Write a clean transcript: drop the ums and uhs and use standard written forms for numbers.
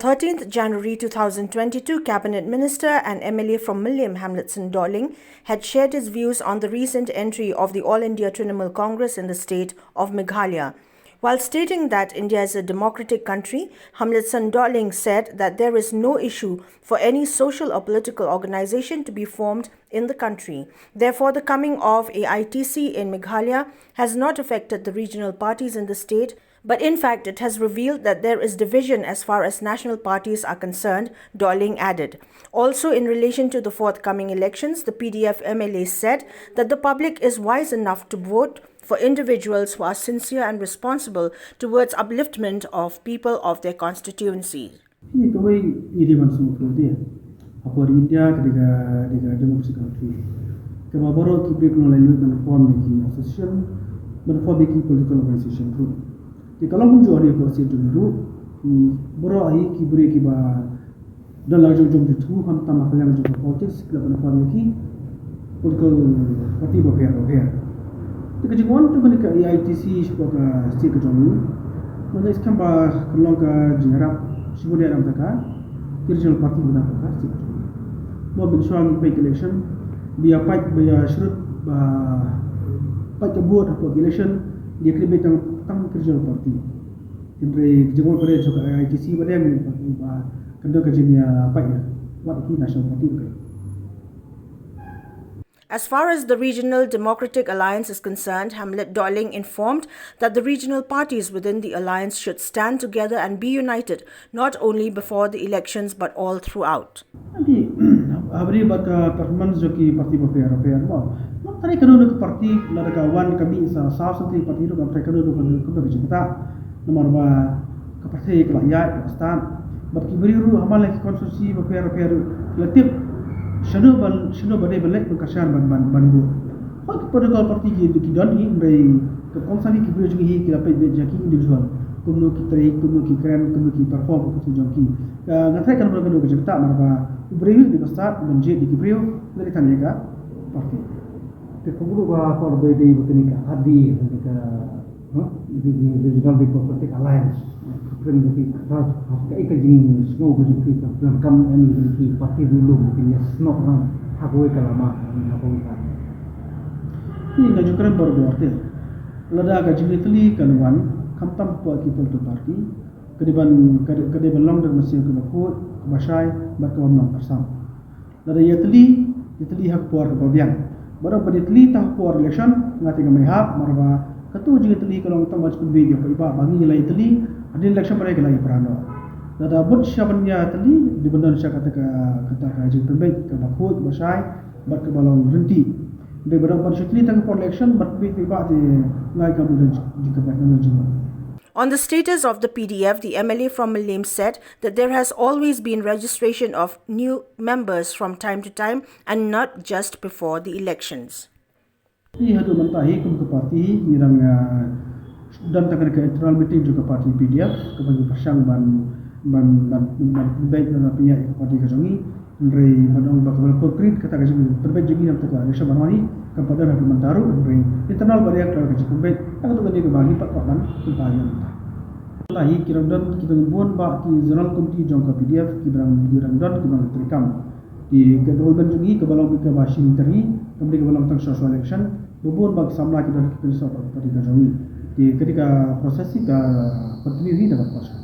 13th January 2022, Cabinet Minister and MLA from MYLLIEM Hamletson Dohling had shared his views on the recent entry of the All India TRINAMOOL Congress in the state of Meghalaya. While stating that India is a democratic country, Hamletson Dohling said that there is no issue for any social or political organization to be formed in the country. Therefore, the coming of AITC in Meghalaya has not affected the regional parties in the state, but in fact it has revealed that there is division as far as national parties are concerned, Dohling added. Also, in relation to the forthcoming elections, the PDF MLA said that the public is wise enough to vote for individuals who are sincere and responsible towards upliftment of people of their constituency. India ketika demokrasi country kama baru kibrik melalui form making association form making political organization group di kalau pun jual dia proses dulu baru ahi kibrik kiba dalam jom itu ham tamak yang juga politics kalau form making political party berpihak ketika jagoan tu ketika AITC sebagai state kejomi mana iskan bah kalau ke jengarap sebuah dalam takkan regional party benar tak sih. Mau bersuara baik election, dia fight biar surut, fight kebuat apa election dia kena tang regional party. Jadi jangan pada juga AITC pada yang kena kerjanya fight ya, buat ini national party juga. As far as the Regional Democratic Alliance is concerned, Hamletson Dohling informed that the regional parties within the alliance should stand together and be united, not only before the elections but all throughout. Nanti, abri baka performance joki parti berpihak mau. Nak tarik kena ke parti, nak kawan kami sah sendiri parti itu kan tarik kena ke kita. Nomor dua ke parti kelayak, ke stan. Bagi beri ru amal lagi konstitusi berpihak relatif. Shino bade belek berkasihan ban bu. Hak pada kalau parti ki dan ini dari konsali ki beri juga hi kira pay jaki individual. Kumno ki teri, kumno ki keren, kumno ki perform ku jaki. Ngatai kan berkena ke jekta marba beri di besar menjadi di beri dari tanya parti. Tekunggu ba for bade butini ka hadi ketika Regional Democratic Alliance keren bukti hafka ikajing snow bukti kan kam bukti parti dulu bukti snow orang hakoi kalama hakoi kan ini ngaju keren baru berarti lada kajing itli kanuan kam tam po people to party kediban long dan mesin ke bakut basai berkawam long bersam lada itli hak puar kebabian baru baditli tah puar election ngati ngamai hak marba ketua juga teli kalau kita macam video apa bagi nilai teli ada election mereka lagi perano. Ada buat siapanya teli di bandar saya kata jadi terbaik ke bakut basai berkebalong berhenti. Di bandar teli tengah election berbaik di ngai kamu juga baik juga. On the status of the PDF, the MLA from MYLLIEM said that there has always been registration of new members from time to time and not just before the elections. Ini hadu mentahi kum ke parti nirang dan takkan ke internal meeting juga parti PDF kepada pasang ban baik dalam pihak parti kajongi dari bandang bakal konkret kata kajongi terbaik jadi nam takkan election banwani kepada hadu mentaru dari internal bariak kalau kajongi baik akan tu dia bagi pak ban kempayan lahi kiram dan kita buat ba ki zonal committee jongka PDF kiram dan kiram terikam di kedua benjogi ke balang ke basin teri kemudian ke balang tang social election bubur bagi samla kita pilih soal pada kajongi di ketika prosesi ke pertanian dapat masuk.